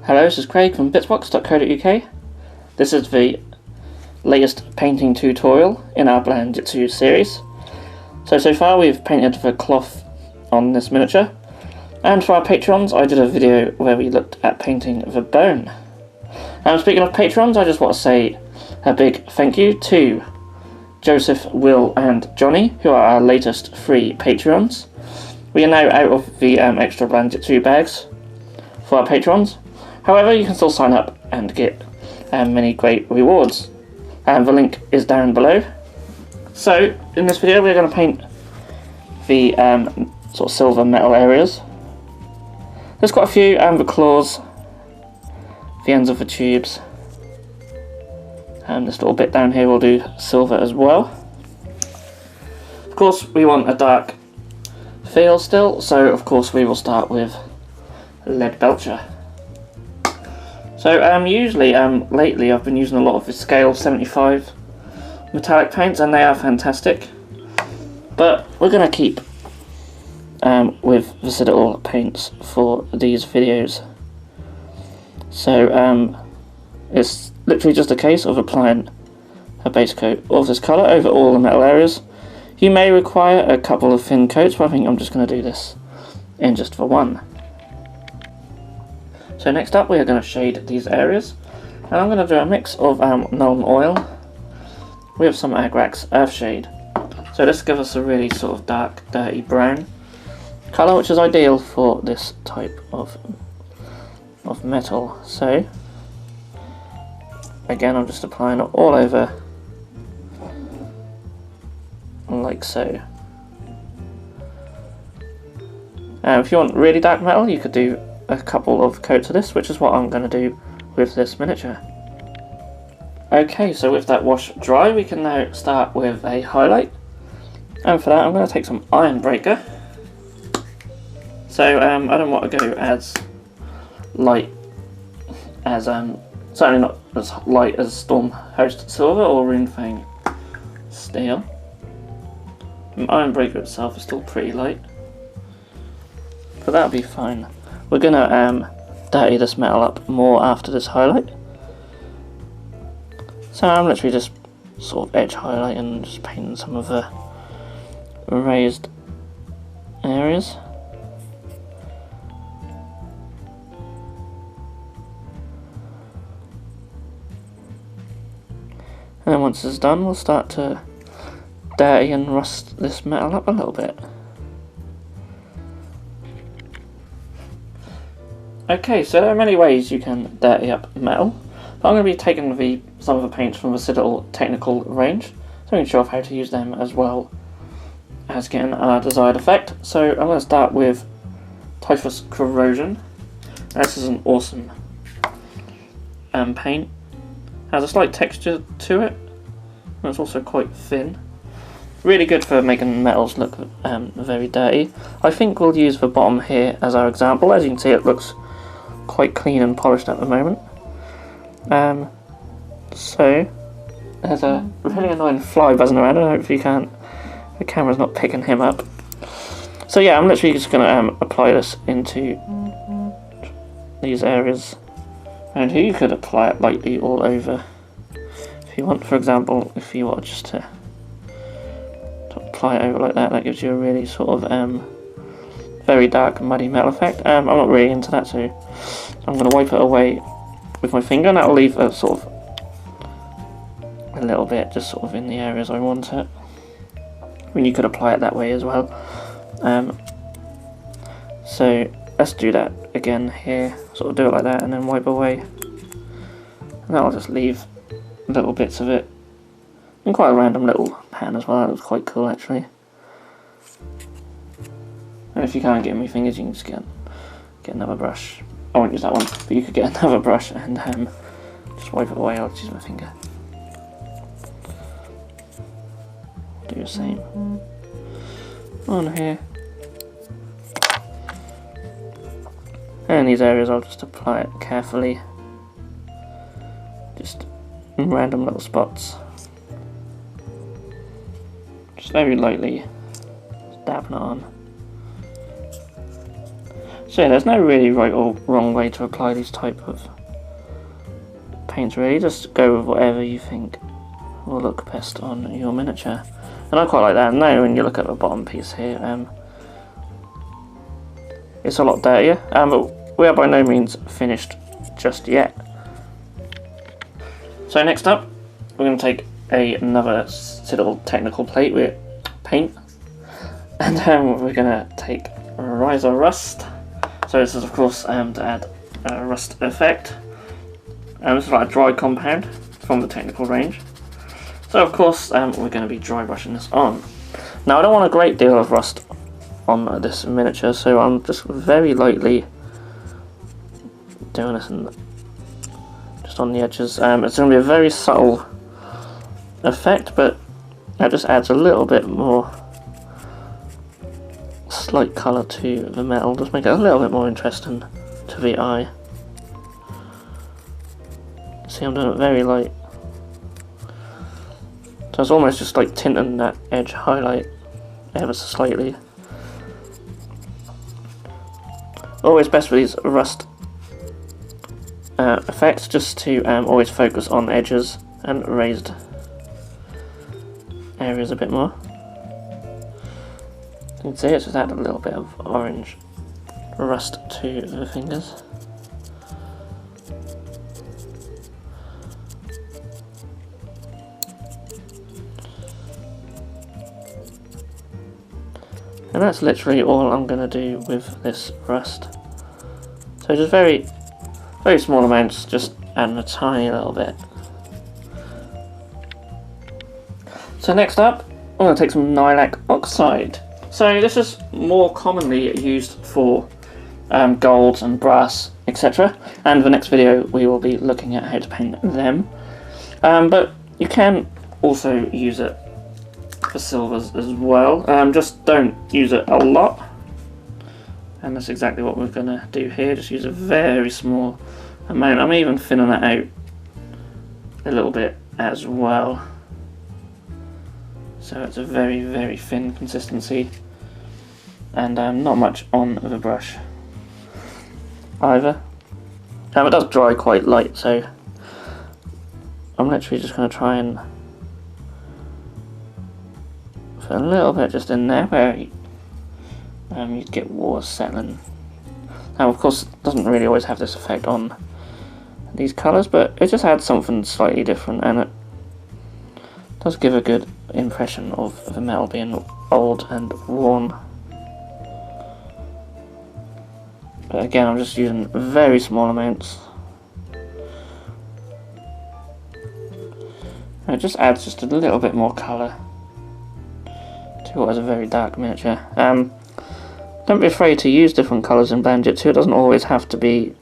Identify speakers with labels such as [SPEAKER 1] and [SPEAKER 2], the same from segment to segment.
[SPEAKER 1] Hello, this is Craig from bitsbox.co.uk. This is the latest painting tutorial in our Blanchitsu series. So far we've painted the cloth on this miniature, and for our patrons I did a video where we looked at painting the bone. Speaking of patrons, I just want to say a big thank you to Joseph, Will and Johnny, who are our latest 3 Patreons. We are now out of the extra Blanchitsu bags for our patrons. However, you can still sign up and get many great rewards. The link is down below. So, in this video we're going to paint the sort of silver metal areas. There's quite a few, the claws, the ends of the tubes, and this little bit down here will do silver as well. Of course we want a dark feel still, so of course we will start with lead belcher. So usually, lately I've been using a lot of the scale 75 metallic paints, and they are fantastic. But we're going to keep with the Citadel paints for these videos. So it's literally just a case of applying a base coat of this colour over all the metal areas. You may require a couple of thin coats, but I think I'm just going to do this in just the one. So next up we are going to shade these areas, and I'm going to do a mix of Nuln Oil with some Agrax Earthshade. So this gives us a really sort of dark, dirty brown colour, which is ideal for this type of metal. So again, I'm just applying it all over like so. If you want really dark metal, you could do a couple of coats of this, which is what I'm going to do with this miniature. Okay, so with that wash dry, we can now start with a highlight, and for that I'm going to take some Iron Breaker. So I don't want to go as light as certainly not as light as Stormhost Silver or Runefang Steel. Iron Breaker itself is still pretty light, but that'll be fine. We're going to dirty this metal up more after this highlight. So I'm literally just sort of edge highlighting and just painting some of the raised areas. And then once it's done, we'll start to dirty and rust this metal up a little bit. Okay, so there are many ways you can dirty up metal, but I'm going to be taking some of the paints from the Citadel technical range, so I can show off how to use them as well as getting our desired effect. So I'm going to start with Typhus Corrosion. This is an awesome paint. Has a slight texture to it, and it's also quite thin. Really good for making metals look very dirty. I think we'll use the bottom here as our example. As you can see, it looks quite clean and polished at the moment. So there's a really annoying fly buzzing around. I don't know if you can't, the camera's not picking him up. So yeah, I'm literally just going to apply this into these areas, and here you could apply it lightly all over if you want. For example, if you want just to apply it over like that, that gives you a really sort of very dark muddy metal effect. I'm not really into that, so I'm going to wipe it away with my finger, and that will leave a sort of a little bit just sort of in the areas I want it. I mean, you could apply it that way as well. So let's do that again here, sort of do it like that and then wipe away, and that'll just leave little bits of it, and quite a random little pan as well. That was quite cool actually. And if you can't get my fingers, you can just get another brush. I won't use that one, but you could get another brush and just wipe it away. I'll just use my finger. Do the same on here. And these areas I'll just apply it carefully, just in random little spots, just very lightly, just dabbing it on. So yeah, there's no really right or wrong way to apply these type of paints really, just go with whatever you think will look best on your miniature. And I quite like that. Now when you look at the bottom piece here, it's a lot dirtier, but we are by no means finished just yet. So next up, we're going to take another little technical plate with paint, and we're going to take Riser Rust. So this is of course to add a rust effect. This is like a dry compound from the technical range. So of course we're going to be dry brushing this on. Now I don't want a great deal of rust on this miniature, so I'm just very lightly doing this just on the edges. It's going to be a very subtle effect, but that just adds a little bit more slight colour to the metal, just make it a little bit more interesting to the eye. See, I'm doing it very light, so it's almost just like tinting that edge highlight ever so slightly. Always best with these rust effects just to always focus on edges and raised areas a bit more. You can see it's just add a little bit of orange rust to the fingers. And that's literally all I'm going to do with this rust. So just very small amounts, just adding a tiny little bit. So next up, I'm going to take some Lilac Oxide. So this is more commonly used for golds and brass, etc. And the next video we will be looking at how to paint them. But you can also use it for silvers as well. Just don't use it a lot. And that's exactly what we're going to do here. Just use a very small amount. I'm even thinning that out a little bit as well. So it's a very thin consistency. And not much on the brush either. It does dry quite light, so I'm literally just going to try and put a little bit just in there where you'd get water settling. Now of course it doesn't really always have this effect on these colours, but it just adds something slightly different, and it does give a good impression of the metal being old and worn. But again, I'm just using very small amounts. And it just adds just a little bit more colour to what is a very dark miniature. Don't be afraid to use different colours in Blanchitsu. It doesn't always have to be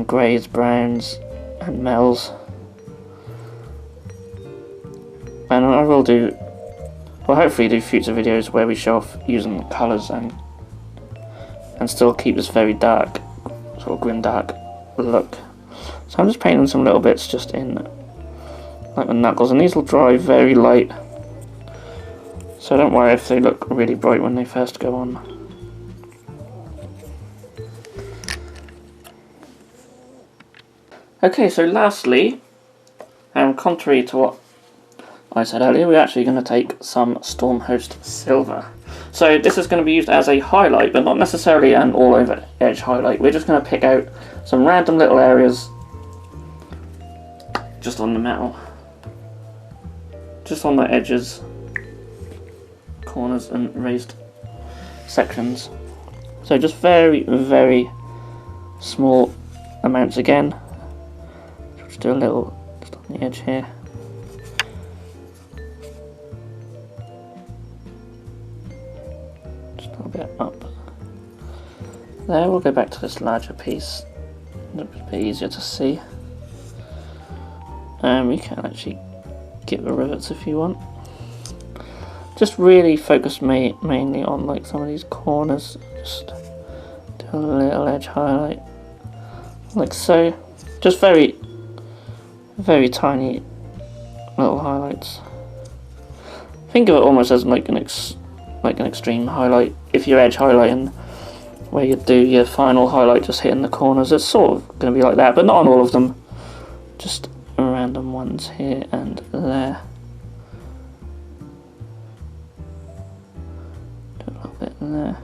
[SPEAKER 1] greys, browns and metals. And I will hopefully do future videos where we show off using colours and still keep this very dark, sort of grim dark look. So I'm just painting some little bits just in like the knuckles, and these will dry very light, so don't worry if they look really bright when they first go on. Okay, so lastly, contrary to what I said earlier, we're actually going to take some Stormhost Silver. So this is going to be used as a highlight, but not necessarily an all over edge highlight. We're just going to pick out some random little areas just on the metal, just on the edges, corners and raised sections. So just very small amounts again. Just do a little just on the edge here. Bit up there. We'll go back to this larger piece. It's a bit easier to see. You can actually get the rivets if you want. Just really focus mainly on like some of these corners. Just do a little edge highlight like so. Just very tiny little highlights. Think of it almost as like an extreme highlight. If you're edge highlighting where you do your final highlight just hitting the corners. It's sort of going to be like that, but not on all of them. Just random ones here and there. Do a little bit in there.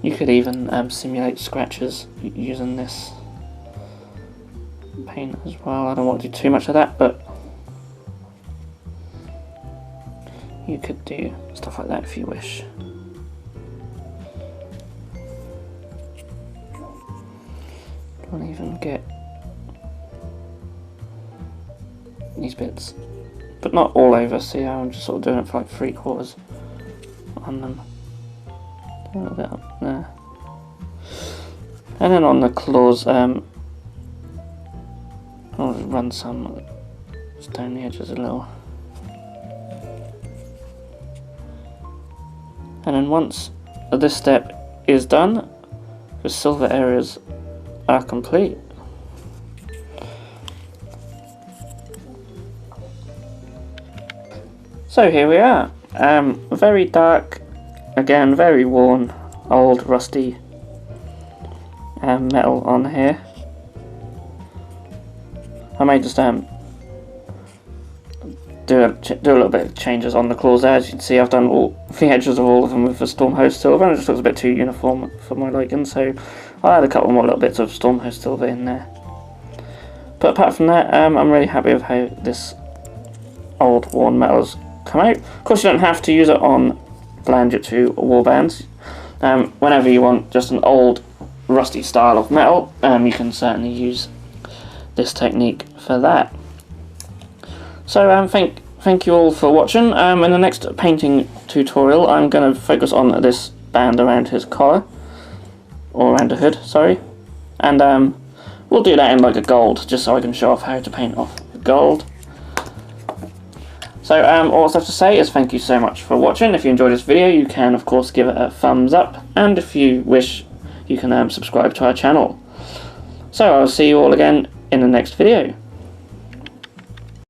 [SPEAKER 1] You could even simulate scratches using this paint as well. I don't want to do too much of that, but you could do stuff like that if you wish. Don't even get these bits, but not all over. See how I'm just sort of doing it for like 3/4 on them. A little bit up there, and then on the claws, I'll run some just down the edges a little, and then once this step is done, the silver areas are complete. So here we are, very dark, again very worn, old rusty metal on here. I may just do a little bit of changes on the claws there. As you can see, I've done all the edges of all of them with the Stormhost silver, and it just looks a bit too uniform for my liking, so I'll add a couple more little bits of Stormhost silver in there. But apart from that, I'm really happy with how this old worn metal's come out. Of course, you don't have to use it on Blanchitsu warbands. Whenever you want just an old rusty style of metal, you can certainly use this technique for that. So thank you all for watching. In the next painting tutorial, I'm going to focus on this band around his collar, or around the hood, sorry, and we'll do that in like a gold, just so I can show off how to paint off gold. So all I have to say is thank you so much for watching. If you enjoyed this video, you can of course give it a thumbs up, and if you wish, you can subscribe to our channel. So I'll see you all again in the next video.